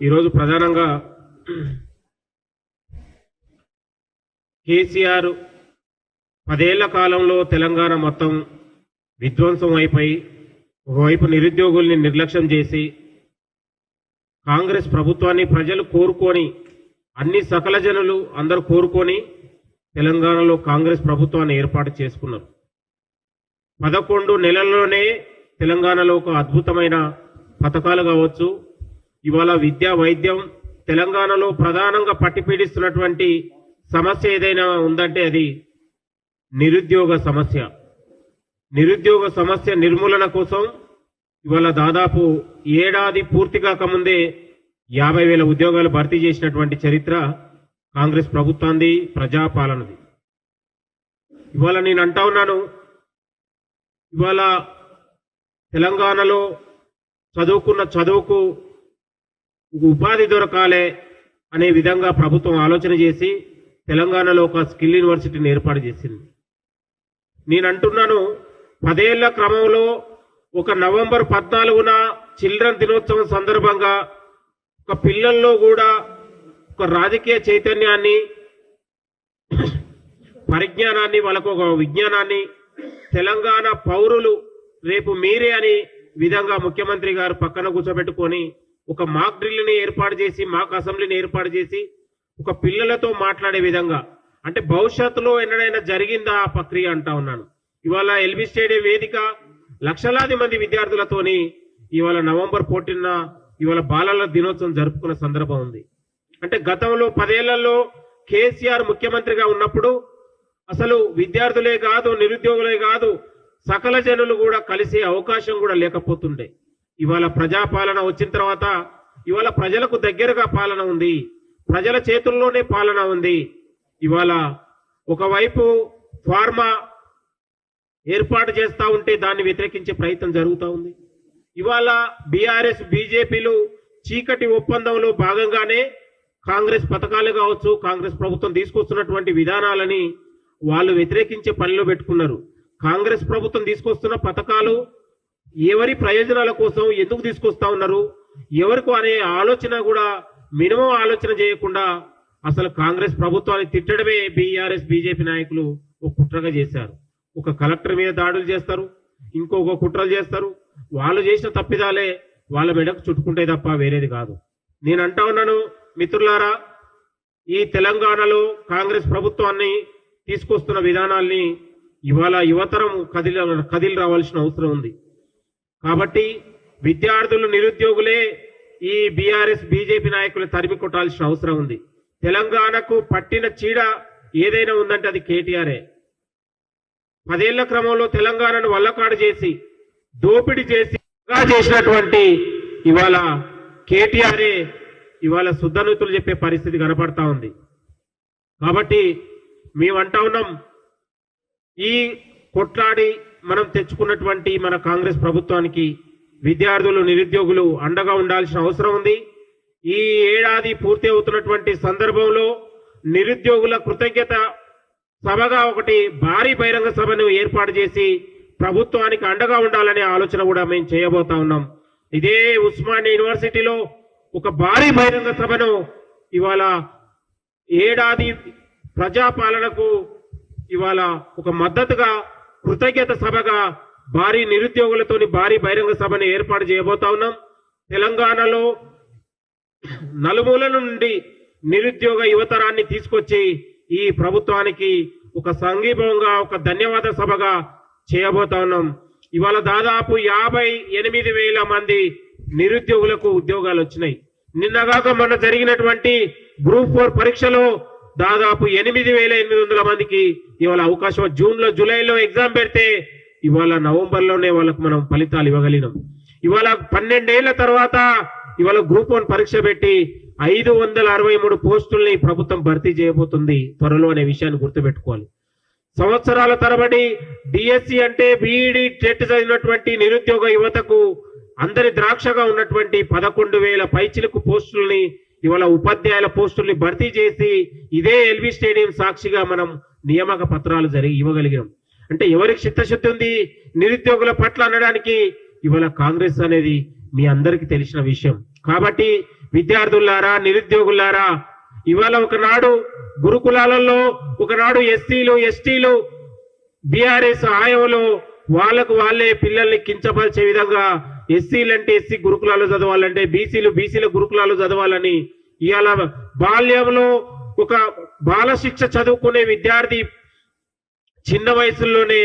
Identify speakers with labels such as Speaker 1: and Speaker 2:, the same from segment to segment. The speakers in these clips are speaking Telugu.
Speaker 1: ఈరోజు ప్రధానంగా కేసీఆర్ 10 ఏళ్ల కాలంలో తెలంగాణ మొత్తం విధ్వంసం అయిపోయి ఒకవైపు నిరుద్యోగుల్ని నిర్లక్ష్యం చేసి కాంగ్రెస్ ప్రభుత్వాన్ని ప్రజలు కోరుకొని అన్ని సకల జనులు అందరూ కోరుకొని తెలంగాణలో కాంగ్రెస్ ప్రభుత్వాన్ని ఏర్పాటు చేసుకున్నారు. 11 నెలల్లోనే తెలంగాణలో ఒక అద్భుతమైన పథకాలు కావచ్చు, ఇవాళ విద్య వైద్యం తెలంగాణలో ప్రధానంగా పట్టిపీడిస్తున్నటువంటి సమస్య ఏదైనా ఉందంటే అది నిరుద్యోగ సమస్య. నిరుద్యోగ సమస్య నిర్మూలన కోసం ఇవాళ దాదాపు ఏడాది పూర్తి కాకముందే 50,000 ఉద్యోగాలు భర్తీ చేసినటువంటి చరిత్ర కాంగ్రెస్ ప్రభుత్వాన్ని, ప్రజాపాలనది. ఇవాళ నేను అంటా ఉన్నాను, ఇవాళ తెలంగాణలో చదువుకున్న చదువుకు ఉపాధి దొరకాలే అనే విధంగా ప్రభుత్వం ఆలోచన చేసి తెలంగాణలో ఒక స్కిల్ యూనివర్సిటీని ఏర్పాటు చేసింది. నేను అంటున్నాను, 10 ఏళ్ల క్రమంలో ఒక నవంబర్ 14న చిల్డ్రన్ దినోత్సవం సందర్భంగా ఒక పిల్లల్లో కూడా ఒక రాజకీయ చైతన్యాన్ని, పరిజ్ఞానాన్ని, వాళ్ళకు ఒక విజ్ఞానాన్ని, తెలంగాణ పౌరులు రేపు మీరే అని విధంగా ముఖ్యమంత్రి గారు పక్కన కూర్చోబెట్టుకొని ఒక మాక్ డ్రిల్ని ఏర్పాటు చేసి, మాక్ అసెంబ్లీని ఏర్పాటు చేసి ఒక పిల్లలతో మాట్లాడే విధంగా, అంటే భవిష్యత్తులో ఎన్నడైనా జరిగిందా ఆ ప్రక్రియ అంటా ఉన్నాను. ఇవాళ ఎల్బీ స్టేడియం వేదిక లక్షలాది మంది విద్యార్థులతోని ఇవాళ నవంబర్ 14న ఇవాళ బాలల దినోత్సవం జరుపుకున్న సందర్భం ఉంది. అంటే గతంలో 10 ఏళ్లలో కేసీఆర్ ముఖ్యమంత్రిగా ఉన్నప్పుడు అసలు విద్యార్థులే కాదు, నిరుద్యోగులే కాదు, సకల జనులు కూడా కలిసే అవకాశం కూడా లేకపోతుండే. ఇవాళ ప్రజాపాలన వచ్చిన తర్వాత ఇవాళ ప్రజలకు దగ్గరగా పాలన ఉంది, ప్రజల చేతుల్లోనే పాలన ఉంది. ఇవాళ ఒకవైపు ఫార్మా ఏర్పాటు చేస్తా ఉంటే దాన్ని వ్యతిరేకించే ప్రయత్నం జరుగుతూ ఉంది. ఇవాళ బీఆర్ఎస్ బీజేపీలు చీకటి ఒప్పందంలో భాగంగానే కాంగ్రెస్ పథకాలు కావచ్చు, కాంగ్రెస్ ప్రభుత్వం తీసుకొస్తున్నటువంటి విధానాలని వాళ్ళు వ్యతిరేకించే పనిలో పెట్టుకున్నారు. కాంగ్రెస్ ప్రభుత్వం తీసుకొస్తున్న పథకాలు ఎవరి ప్రయోజనాల కోసం ఎందుకు తీసుకొస్తా ఉన్నారు, ఎవరికి అనే ఆలోచన కూడా మినిమం ఆలోచన చేయకుండా అసలు కాంగ్రెస్ ప్రభుత్వాన్ని తిట్టడమే బీఆర్ఎస్ బీజేపీ నాయకులు ఒక కుట్రగా చేశారు. ఒక కలెక్టర్ మీద దాడులు చేస్తారు, ఇంకొక కుట్రలు చేస్తారు. వాళ్ళు చేసిన తప్పిదాలే వాళ్ళ మెడకు చుట్టుకుంటే తప్ప వేరేది కాదు. నేను అంటా ఉన్నాను మిత్రులారా, ఈ తెలంగాణలో కాంగ్రెస్ ప్రభుత్వాన్ని తీసుకొస్తున్న విధానాల్ని ఇవాళ యువతరం కదిలి రావాల్సిన అవసరం ఉంది. కాబట్టి విద్యార్థులు, నిరుద్యోగులే ఈ బీఆర్ఎస్ బీజేపీ నాయకులు తరిమి కొట్టాల్సిన అవసరం ఉంది. తెలంగాణకు పట్టిన చీడ ఏదైనా ఉందంటే అది కేటీఆరే. 10 ఏళ్ల క్రమంలో తెలంగాణను వల్లకాడు చేసి, దోపిడీ చేసినటువంటి ఇవాళ కేటీఆరే ఇవాళ శుద్ధనూతులు చెప్పే పరిస్థితి కనపడతా ఉంది. కాబట్టి మేమంటా ఉన్నాం, ఈ కొట్లాడి మనం తెచ్చుకున్నటువంటి మన కాంగ్రెస్ ప్రభుత్వానికి విద్యార్థులు, నిరుద్యోగులు అండగా ఉండాల్సిన అవసరం ఉంది. ఈ ఏడాది పూర్తి అవుతున్నటువంటి సందర్భంలో నిరుద్యోగుల కృతజ్ఞత సభగా ఒకటి భారీ బహిరంగ సభను ఏర్పాటు చేసి ప్రభుత్వానికి అండగా ఉండాలనే ఆలోచన కూడా మేము చేయబోతా ఉన్నాం. ఇదే ఉస్మానియా యూనివర్సిటీలో ఒక భారీ బహిరంగ సభను ఇవాళ ఏడాది ప్రజాపాలనకు ఇవాళ ఒక మద్దతుగా కృతజ్ఞత సభగా భారీ నిరుద్యోగులతోని భారీ బహిరంగ సభను ఏర్పాటు చేయబోతా ఉన్నాం. తెలంగాణలో నలుమూలల నుండి నిరుద్యోగ యువతరాన్ని తీసుకొచ్చి ఈ ప్రభుత్వానికి ఒక సంఘీభావంగా, ఒక ధన్యవాద సభగా చేయబోతా ఉన్నాం. ఇవాళ దాదాపు 58,000 మంది నిరుద్యోగులకు ఉద్యోగాలు వచ్చినాయి. నిన్నగాక మొన్న జరిగినటువంటి గ్రూప్ 4 పరీక్షలో దాదాపు 8,800 మందికి ఇవాళ అవకాశం. జూలైలో ఎగ్జామ్ పెడితే ఇవాళ నవంబర్లోనే వాళ్ళకు మనం ఫలితాలు ఇవ్వగలిగినాం. ఇవాళ 12 ఏళ్ల తర్వాత ఇవాళ గ్రూప్ 1 పరీక్ష పెట్టి 563 పోస్టుల్ని ప్రభుత్వం భర్తీ చేయబోతుంది త్వరలో అనే విషయాన్ని గుర్తుపెట్టుకోవాలి. సంవత్సరాల తరబడి డిఎస్సి అంటే బీఈడి టెట్ చదివినటువంటి నిరుద్యోగ యువతకు అందరి ద్రాక్షగా ఉన్నటువంటి 11,000 పైచిలకు పోస్టుల్ని ఇవాళ ఉపాధ్యాయుల పోస్టుల్ని భర్తీ చేసి ఇదే ఎల్బీ స్టేడియం సాక్షిగా మనం నియామక పత్రాలు ఇవ్వగలిగాం. అంటే ఎవరికి చిత్తశుద్ధి ఉంది నిరుద్యోగుల పట్ల అనడానికి ఇవాళ కాంగ్రెస్ అనేది మీ అందరికీ తెలిసిన విషయం. కాబట్టి విద్యార్థులారా, నిరుద్యోగులారా, ఇవాళ ఒకనాడు గురుకులాలలో ఒకనాడు ఎస్సీలు ఎస్టీలు బీఆర్ఎస్ ఆయంలో వాళ్ళకు వాళ్ళే పిల్లల్ని కించపరిచే విధంగా ఎస్సీలంటే ఎస్సీ గురుకులాలు చదవాలంటే బీసీల గురుకులాలు చదవాలని ఇవాళ బాల్యంలో ఒక బాలశిక్ష చదువుకునే విద్యార్థి చిన్న వయసులోనే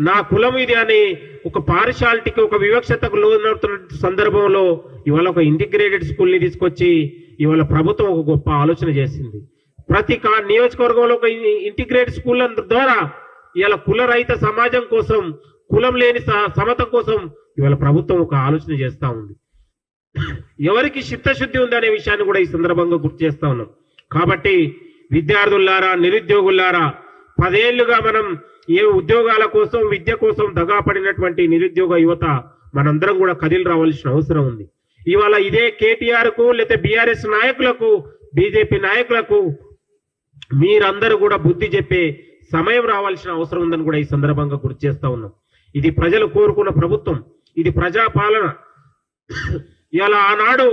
Speaker 1: నా కులం ఇది అని ఒక పారిశాలిటీకి ఒక వివక్షతకు లోనవుతున్న సందర్భంలో ఇవాళ ఒక ఇంటిగ్రేటెడ్ స్కూల్ని తీసుకొచ్చి ఇవాళ ప్రభుత్వం ఒక గొప్ప ఆలోచన చేసింది. ప్రతి నియోజకవర్గంలో ఒక ఇంటిగ్రేటెడ్ స్కూల్ ద్వారా ఇవాళ కుల రహిత సమాజం కోసం, కులం లేని సమత కోసం ఇవాళ ప్రభుత్వం ఒక ఆలోచన చేస్తా ఉంది. ఎవరికి చిత్తశుద్ధి ఉందనే విషయాన్ని కూడా ఈ సందర్భంగా గుర్తు చేస్తా ఉన్నాం. కాబట్టి విద్యార్థులారా, నిరుద్యోగులారా, 10 ఏళ్లుగా మనం ఏ ఉద్యోగాల కోసం, విద్య కోసం దగాపడినటువంటి నిరుద్యోగ యువత మనందరం కూడా కదిలి రావాల్సిన అవసరం ఉంది. ఇవాళ ఇదే కేటీఆర్ కు లేకపోతే బీఆర్ఎస్ నాయకులకు, బీజేపీ నాయకులకు మీరందరూ కూడా బుద్ధి చెప్పే సమయం రావాల్సిన అవసరం ఉందని కూడా ఈ సందర్భంగా గుర్తు చేస్తా ఉన్నాం. ఇది ప్రజలు కోరుకున్న ప్రభుత్వం, ఇది ప్రజాపాలన. ఇలా ఆనాడు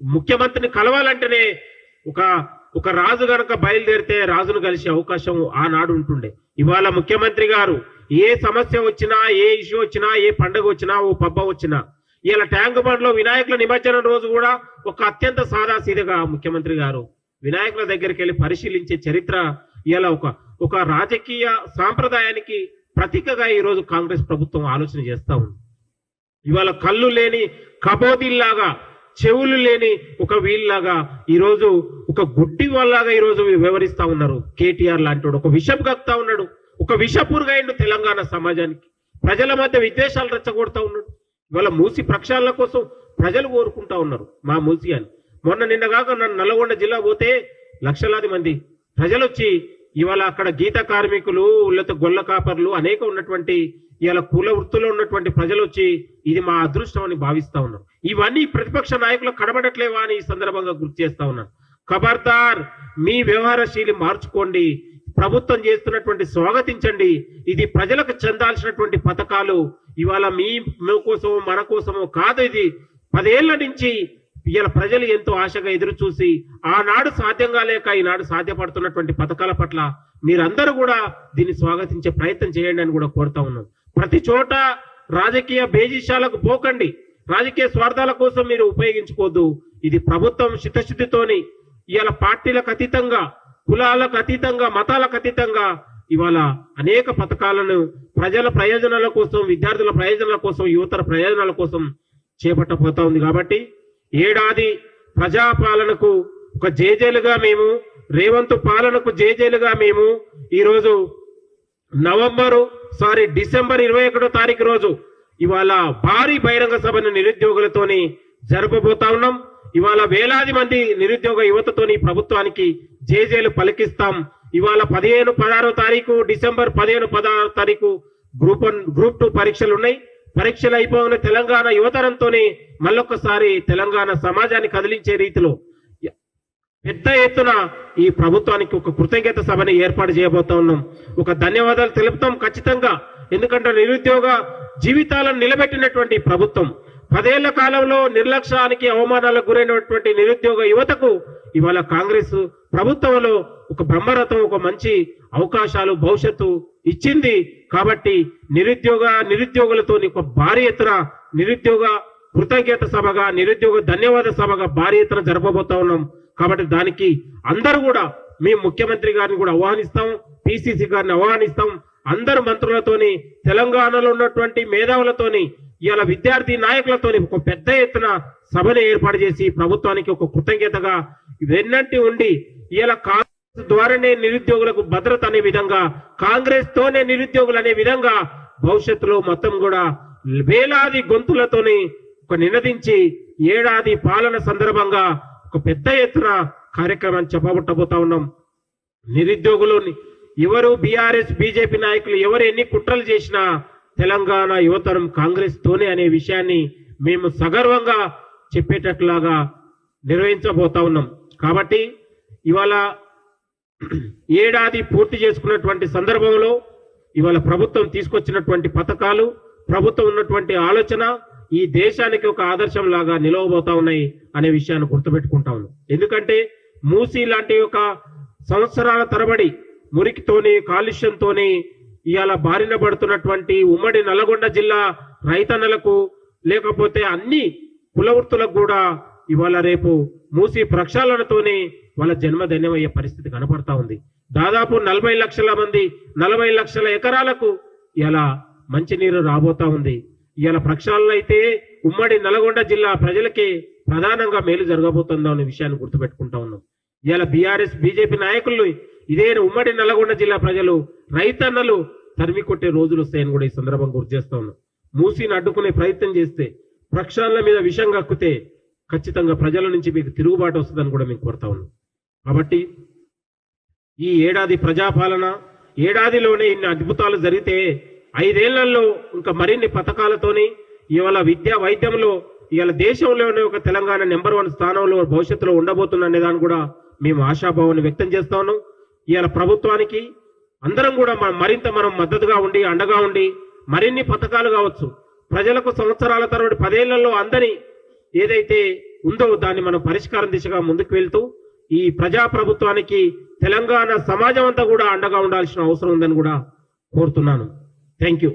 Speaker 1: ముఖ్యమంత్రిని కలవాలంటేనే ఒక రాజు గనక బయలుదేరితే రాజును కలిసే అవకాశం ఆనాడు ఉంటుండే. ఇవాళ ముఖ్యమంత్రి గారు ఏ సమస్య వచ్చినా, ఏ ఇష్యూ వచ్చినా, ఏ పండుగ వచ్చినా, ఓ పబ్బ వచ్చినా, ఇలా ట్యాంక్ బండ్ లో వినాయకుల నిమజ్జనం రోజు కూడా ఒక అత్యంత సాదాసీదగా ముఖ్యమంత్రి గారు వినాయకుల దగ్గరికి వెళ్ళి పరిశీలించే చరిత్ర ఇలా ఒక రాజకీయ సాంప్రదాయానికి ప్రతీకగా ఈ రోజు కాంగ్రెస్ ప్రభుత్వం ఆలోచన చేస్తా ఉంది. ఇవాళ కళ్ళు లేని కబోదిల్లాగా, చెవులు లేని ఒక వీళ్ళలాగా ఈరోజు ఒక గుడ్డి వాళ్ళలాగా ఈరోజు వ్యవహరిస్తా ఉన్నారు. కేటీఆర్ లాంటి ఒక విషపు కక్తా ఉన్నాడు, ఒక విషపురుగైండు తెలంగాణ సమాజానికి. ప్రజల మధ్య విద్వేషాలు రెచ్చగొడతా ఉన్నాడు. ఇవాళ మూసి ప్రక్షాళన కోసం ప్రజలు కోరుకుంటా ఉన్నారు మా మూసి అని. మొన్న నిన్నగాక నన్ను నల్గొండ జిల్లా పోతే లక్షలాది మంది ప్రజలు వచ్చి ఇవాళ అక్కడ గీత కార్మికులు, లేకపోతే గొల్ల కాపర్లు అనేక ఉన్నటువంటి ఇవాళ కుల వృత్తుల్లో ఉన్నటువంటి ప్రజలు వచ్చి ఇది మా అదృష్టం అని భావిస్తా ఉన్నారు. ఇవన్నీ ప్రతిపక్ష నాయకులకు కనబడట్లేవా అని ఈ సందర్భంగా గుర్తు చేస్తా ఉన్నాను. ఖబర్దార్, మీ వ్యవహారశీలి మార్చుకోండి. ప్రభుత్వం చేస్తున్నటువంటి స్వాగతించండి. ఇది ప్రజలకు చెందాల్సినటువంటి పథకాలు. ఇవాళ మీ కోసమో మన కోసమో కాదు. ఇది 10 ఏళ్ల నుంచి ఇవాళ ప్రజలు ఎంతో ఆశగా ఎదురు చూసి ఆనాడు సాధ్యంగా లేక ఈనాడు సాధ్యపడుతున్నటువంటి పథకాల పట్ల మీరందరూ కూడా దీన్ని స్వాగతించే ప్రయత్నం చేయండి అని కూడా కోరుతా ఉన్నాం. ప్రతి చోట రాజకీయ బేజీశాలకు పోకండి. రాజకీయ స్వార్థాల కోసం మీరు ఉపయోగించుకోవద్దు. ఇది ప్రభుత్వం చిత్తశుద్ధితోని ఇవాళ పార్టీలకు అతీతంగా, కులాలకు అతీతంగా, మతాలకు అతీతంగా ఇవాళ అనేక పథకాలను ప్రజల ప్రయోజనాల కోసం, విద్యార్థుల ప్రయోజనాల కోసం, యువతర ప్రయోజనాల కోసం చేపట్టబోతా ఉంది. కాబట్టి ఏడాది ప్రజాపాలనకు ఒక జేజేలుగా మేము, రేవంత్ పాలనకు జేజేలుగా మేము ఈరోజు డిసెంబర్ 21వ తారీఖు రోజు ఇవాళ భారీ బహిరంగ సభను నిరుద్యోగులతోని జరపబోతా ఉన్నాం. ఇవాళ వేలాది మంది నిరుద్యోగ యువతతోని ప్రభుత్వానికి జేజేలు పలికిస్తాం. ఇవాళ 15, 16వ తారీఖు, డిసెంబర్ 15, 16వ తారీఖు గ్రూప్ 1, గ్రూప్ 2 పరీక్షలు ఉన్నాయి. పరీక్షలు అయిపోయిన తెలంగాణ యువతరంతోనే మళ్ళొక్కసారి తెలంగాణ సమాజాన్ని కదిలించే రీతిలో పెద్ద ఎత్తున ఈ ప్రభుత్వానికి ఒక కృతజ్ఞత సభని ఏర్పాటు చేయబోతా ఉన్నాం. ఒక ధన్యవాదాలు తెలుపుతాం ఖచ్చితంగా. ఎందుకంటే నిరుద్యోగ జీవితాలను నిలబెట్టినటువంటి ప్రభుత్వం, 10 ఏళ్ల కాలంలో నిర్లక్ష్యానికి, అవమానాలకు గురైనటువంటి నిరుద్యోగ యువతకు ఇవాళ కాంగ్రెస్ ప్రభుత్వంలో ఒక బ్రహ్మరథం, ఒక మంచి అవకాశాలు, భవిష్యత్తు ఇచ్చింది. కాబట్టి నిరుద్యోగులతో ఒక భారీ ఎత్తున నిరుద్యోగ కృతజ్ఞత సభగా, నిరుద్యోగ ధన్యవాద సభగా భారీ ఎత్తున జరపబోతా ఉన్నాం. కాబట్టి దానికి అందరూ కూడా మేము ముఖ్యమంత్రి గారిని కూడా ఆహ్వానిస్తాం, పిసిసి గారిని ఆహ్వానిస్తాం. అందరు మంత్రులతోని, తెలంగాణలో ఉన్నటువంటి మేధావులతోని, ఇవాళ విద్యార్థి నాయకులతోని ఒక పెద్ద ఎత్తున సభను ఏర్పాటు చేసి ప్రభుత్వానికి ఒక కృతజ్ఞతగా వెన్నంటి ఉండి ఇవాళ కాంగ్రెస్ ద్వారానే నిరుద్యోగులకు భద్రత అనే విధంగా, కాంగ్రెస్ తోనే నిరుద్యోగులు అనే విధంగా భవిష్యత్తులో మొత్తం కూడా వేలాది గొంతులతోని ఒక నినదించి ఏడాది పాలన సందర్భంగా ఒక పెద్ద ఎత్తున కార్యక్రమాన్ని చెప్పబట్టబోతా ఉన్నాం. నిరుద్యోగులు ఎవరు బీఆర్ఎస్ బీజేపీ నాయకులు ఎవరు ఎన్ని కుట్రలు చేసినా తెలంగాణ యువతరం కాంగ్రెస్ తోనే అనే విషయాన్ని మేము సగర్వంగా చెప్పేటట్లాగా నిర్వహించబోతా ఉన్నాం. కాబట్టి ఇవాళ ఏడాది పూర్తి చేసుకున్నటువంటి సందర్భంలో ఇవాళ ప్రభుత్వం తీసుకొచ్చినటువంటి పథకాలు, ప్రభుత్వం ఉన్నటువంటి ఆలోచన ఈ దేశానికి ఒక ఆదర్శం లాగా నిలవబోతా ఉన్నాయి అనే విషయాన్ని గుర్తుపెట్టుకుంటా ఉన్నాం. ఎందుకంటే మూసీ లాంటి ఒక సంవత్సరాల తరబడి మురికితోని కాలుష్యంతోని ఇవాళ బారిన పడుతున్నటువంటి ఉమ్మడి నల్గొండ జిల్లా రైతన్నలకు లేకపోతే అన్ని కులవృత్తులకు కూడా ఇవాళ రేపు మూసీ ప్రక్షాళనతోనే వాళ్ళ జన్మధన్యమయ్యే పరిస్థితి కనపడతా ఉంది. దాదాపు 40 లక్షల మంది 40 లక్షల ఎకరాలకు ఇలా మంచినీరు రాబోతా ఉంది. ఇలా ప్రక్షాళన అయితే ఉమ్మడి నల్గొండ జిల్లా ప్రజలకే ప్రధానంగా మేలు జరగబోతుందా అనే విషయాన్ని గుర్తుపెట్టుకుంటా ఉన్నాం. ఇలా బీఆర్ఎస్ బీజేపీ నాయకులు ఇదే ఉమ్మడి నల్గొండ జిల్లా ప్రజలు రైతన్నలు తరిమి కొట్టే రోజులు వస్తాయని కూడా ఈ సందర్భంగా గుర్తు చేస్తా ఉన్నాం. మూసీని అడ్డుకునే ప్రయత్నం చేస్తే ప్రక్షాళన మీద విషం కక్కితే ఖచ్చితంగా ప్రజల నుంచి మీకు తిరుగుబాటు వస్తుందని కూడా మీకు కోరుతా ఉన్నాం. కాబట్టి ఈ ఏడాది ప్రజాపాలన ఏడాదిలోనే ఇన్ని అద్భుతాలు జరిగితే 5 ఏళ్లలో ఇంకా మరిన్ని పథకాలతోని ఇవాళ విద్యా వైద్యంలో ఇవాళ దేశంలోనే ఒక తెలంగాణ నెంబర్ 1 స్థానంలో భవిష్యత్తులో ఉండబోతున్న అనేదాన్ని కూడా మేము ఆశాభావాన్ని వ్యక్తం చేస్తా ఉన్నాం. ఇవాళ ప్రభుత్వానికి అందరం కూడా మరింత మనం మద్దతుగా ఉండి అండగా ఉండి మరిన్ని పథకాలు కావచ్చు ప్రజలకు సంవత్సరాల తరబడి 10 ఏళ్లలో అందని ఏదైతే ఉందో దాన్ని మనం పరిష్కారం దిశగా ముందుకు వెళ్తూ ఈ ప్రజా ప్రభుత్వానికి తెలంగాణ సమాజం అంతా కూడా అండగా ఉండాల్సిన అవసరం ఉందని కూడా కోరుతున్నాను. Thank you.